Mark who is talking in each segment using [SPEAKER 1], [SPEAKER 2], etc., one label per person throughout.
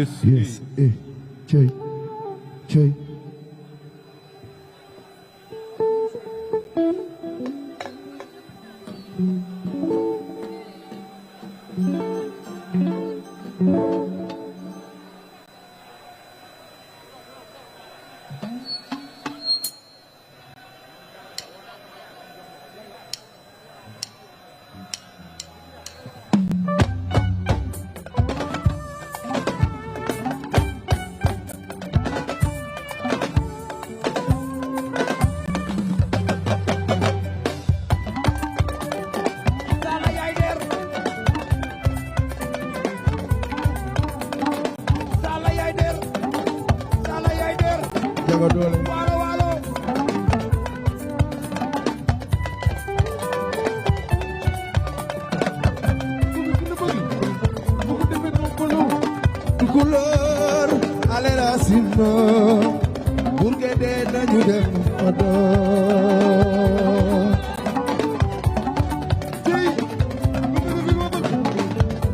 [SPEAKER 1] yes cey cey couleur ale racine burge de nañu dem odo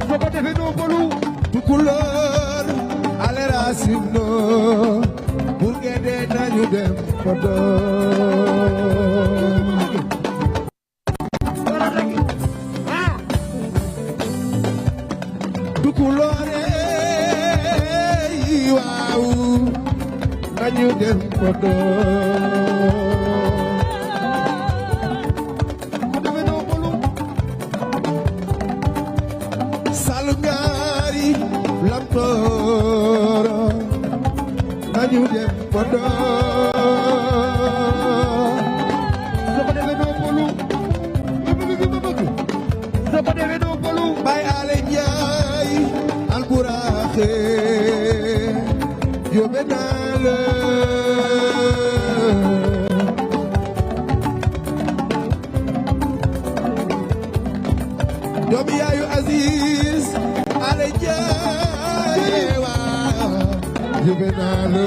[SPEAKER 1] soko defe no bolu couleur ale racine burge de nañu dem odo nañu dem kodo salungari lamtoro nañu dem kodo soko defe no bolu bay ale njaay alburaxe yobe nale doomi yaayu Aziz ale jaaye wa yobe nale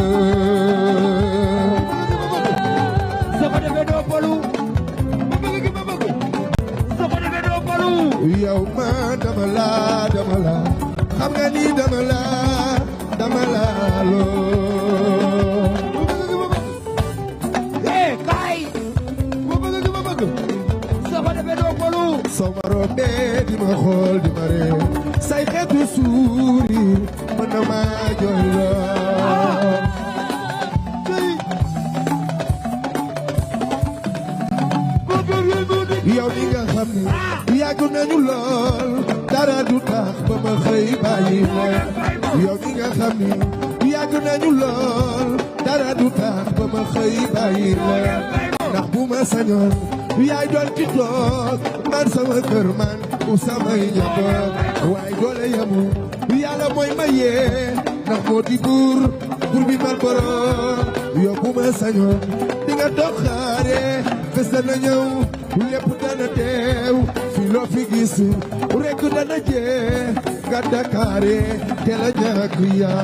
[SPEAKER 1] soko defe doo bolu soko defe doo bolu yow ma dama la xam nga ni dama la lo sama robe di ma xool di ma ree say xeetu suuri mën na ma jooy la yow mi nga xam ni yàgg nañu lool dara du tax ba ma xëy bàyyi la yow mi nga xam ni yàgg nañu lool dara du tax ba ma xëy bàyyi la ndax bu ma sañoon yaay doon ki toog man sama kër man u samay njaboot waaye doole yamu yàlla mooy maye ndax moo di buur bi man borom yow bu ma sañoon di nga toog xaare bés dana ñëw lépp dana teew fi loo fi gis rekk dana jee nga Dakaare te la ñàkk yaa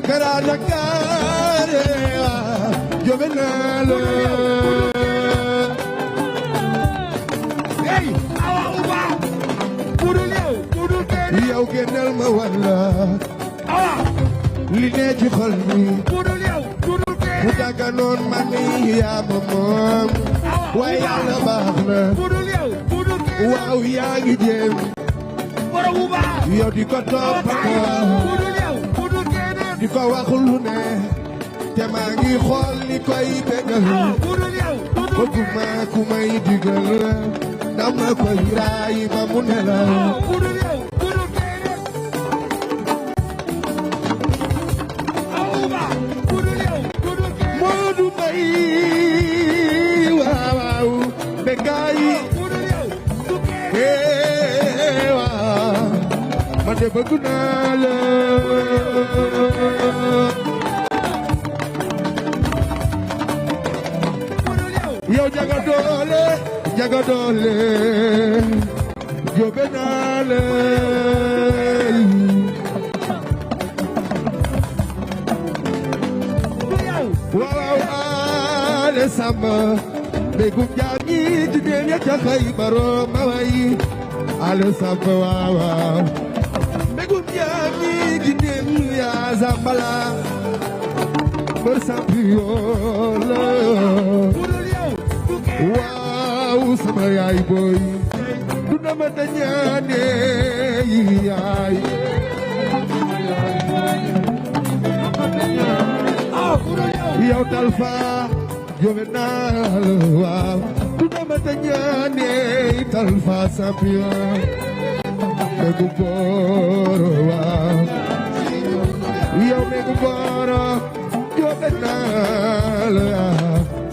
[SPEAKER 1] Kara Dakaare jobe naa la hey awa uba budul yow génnal ma walla awa li ne ci xol mi budul bu daganoon man yaa ma moom waaye yàlla baax na waaw yaa ngi jéem yow di ko toppatoo di ko wax lu ne te maa ngi xool li koy bégal bëgguma ku may digal dama koy raay ba mu nelaw Modou Mbaye waaw Bekay waaw man de bëgg naa la yow jaga doole jóge naa la waaw ale samba begum jaami jigéen ya ca xay baro ma way ale samba waaw begum jaami jigéen ya zambala bar champion la waaw sama yaay boy du na ma dañaane yaay yow Talfa Juvenal waaw du na ma dañaane Talfa champion Megu Boro waaw yow Megu Boro Juvenal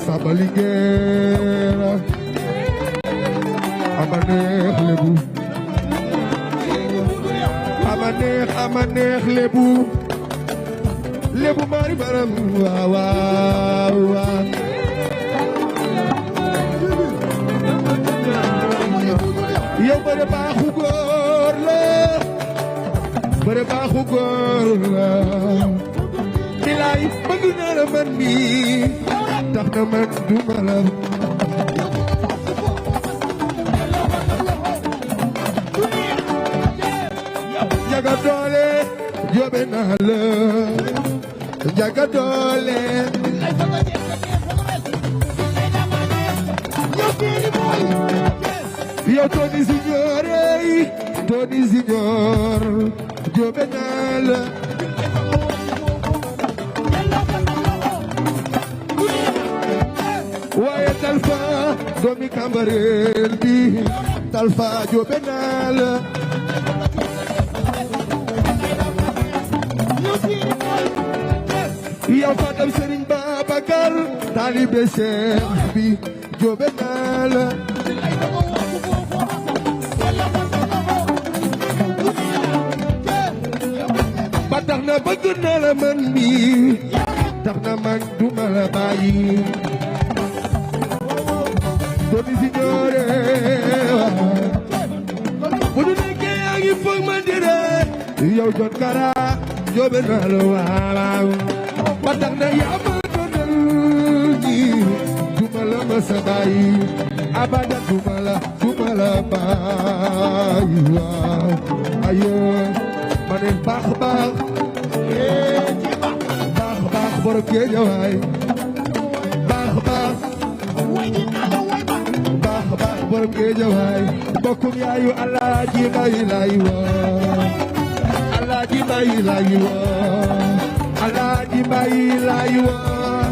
[SPEAKER 1] Sabaligera amaneex lebu lebu mari baram waaw yow bëre baaxu góor la bilaay bëgg naa la man mi tax na man duma la jaga doole jóobe naa la jaga doole yow Tony Junior jóobe naa la waaye Talfa doomi Cambérène bi Talfa jóobe naa la yow Fatam Serigne Babacar taalibe Cheikh bi jóobe naa la ba tax na bëgg na la man mi tax na man duma la bàyyi Tony Signore bu du nekkee yaa ngi foog ma dire yow John Kara jóobe naa la waaw ba tax na yaa ma doonal ñi duma la ma sa bàyyi abada duma la bàyyi waaw ayo ma ne baax borom Géejawaay baax borom Géejawaay bokkum yaayu Alaaji Mbay lay woo Alaaji Mbay lay woo Alaaji Mbay lay woo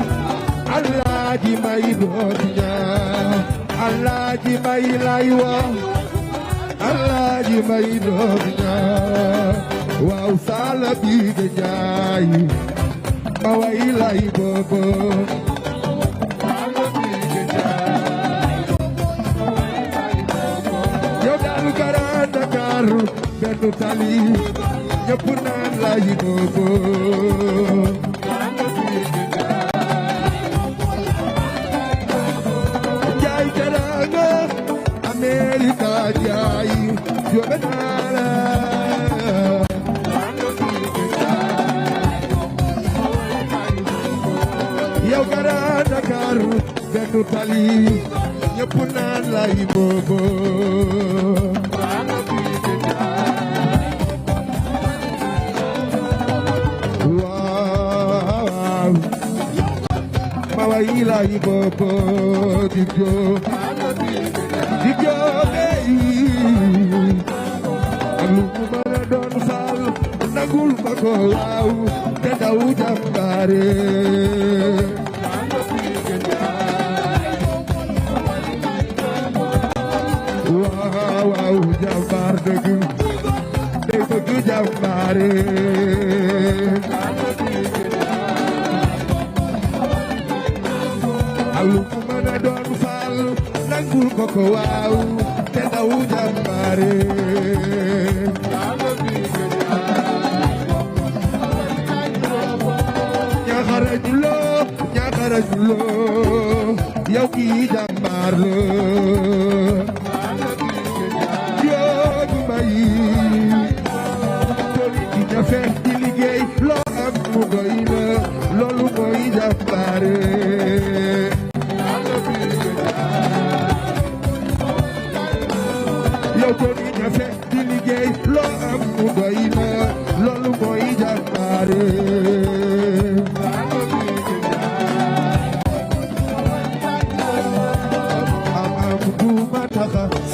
[SPEAKER 1] Alaaji Mbay dooti ñaa Alaaji Mbay lay woo Alaaji Mbay dooti ñaa waaw sala bi de jaay ma way lay boobo yow daanu Grand Dakar benn tali ñëpp naan lay boobo jaay teranga Amerika jaay jóge naa la yow Grand Dakar benn tali ñëpp naan lay boobo waaw ma way lay boobo di joo bey ak lu mu mën a doon sal nagul ma ko waaw te daw jàmbaare dëgg day bëgg jàmbaare alu mu mën a doon faal nangul ko ko waaw te daw jàmbaare ñaxarajuloo yow kii jàmbaar la yoo du bàyyi toli di jafe di liggéey loo am mu doy la loolu mooy jàmbaare yow toli jafe di liggéey loo am mu doy la loolu mooy jàmbaare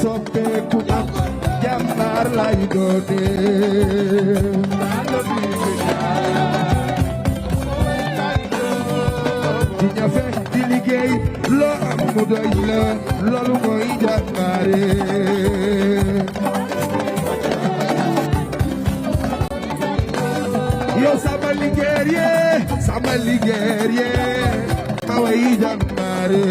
[SPEAKER 1] soppeeku am jàmbaar lay doone di ñafe di liggéey loo am mu doy la loolu mooy jàmbaare yow sama liggéey ma way jàmbaare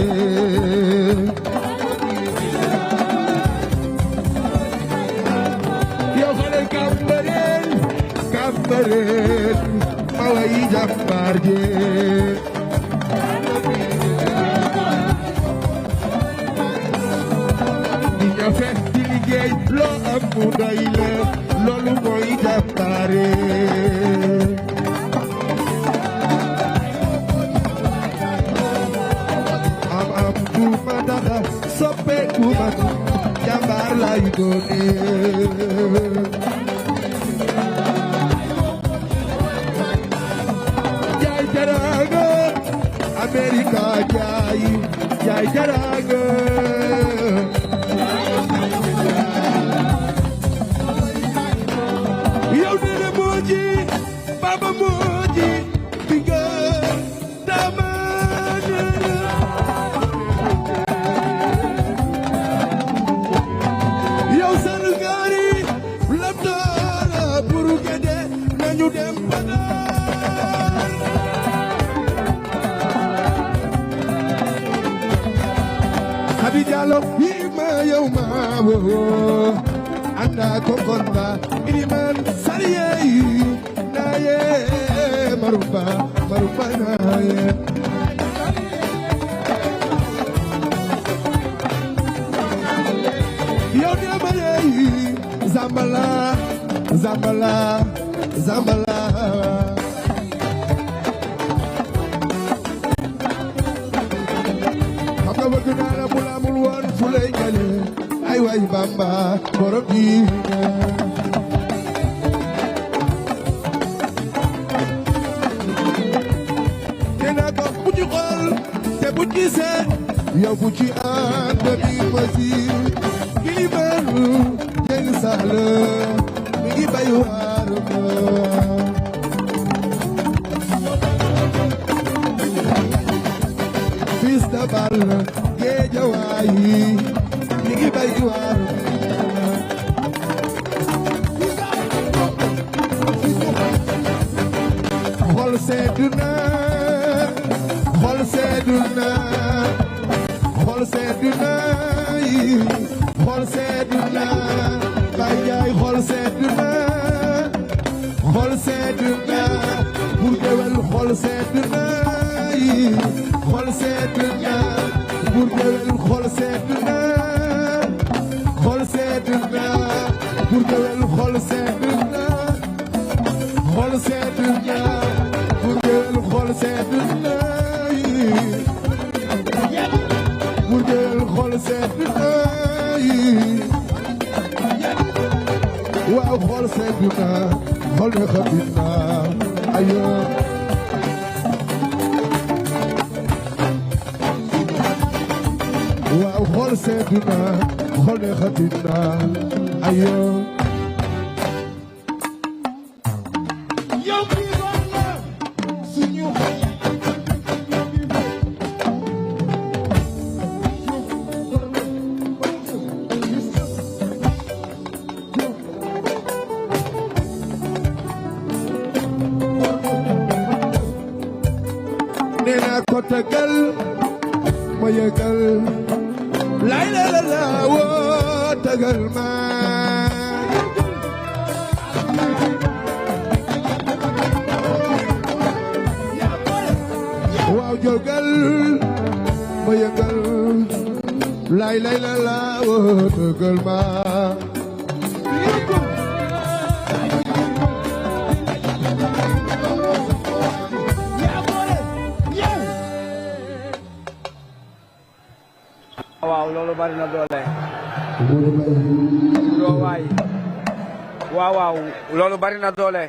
[SPEAKER 1] Cambérène ma way jàmbaar ji di ñafe di liggéey loo am mu doy la loolu mooy jàmbaare am du ma daxa soppeeku ma jàmbaar lay doone America jaay jaraga yow nene mooji baba mooji binga damane yow Sénégali lamtala buru gede nañu dem bana Hadi Diallo yima yow ma wo anda ko konba iliman sariye naye maruba naye yow de maye zambala bëgg naa la bu la amul woon fu lay jële ay way Bamba borom diine nee naa ko bu ci xool te bu ci seet yow bu ci ànd mi masir kilimaanu jëng saal mi ngi bay waar Fils de Balla Géejawaay mi ngi bay waar xol seddu na xol seddu na xol seddu na xol seddu na Baay Njaay xol seddu na xol seddu na pour gewel xol seddu na xol sedd na buur gewel xol sedd na xol sedd na buur gewel xol sedd na xol sedd na buur gewel xol sedd na buur gewel xol sedd na waaw xol sedd na xol ne xatit na ayo waaw xol seddu na xol ne xatit na ayo yow bi doon na suñu tëggal ma yëgal lay la la la woo tëggal ma waaw jógal ma yëgal lay la la woo tëggal ma
[SPEAKER 2] waaw loolu bari na doole. waaw waaw loolu bari na doole.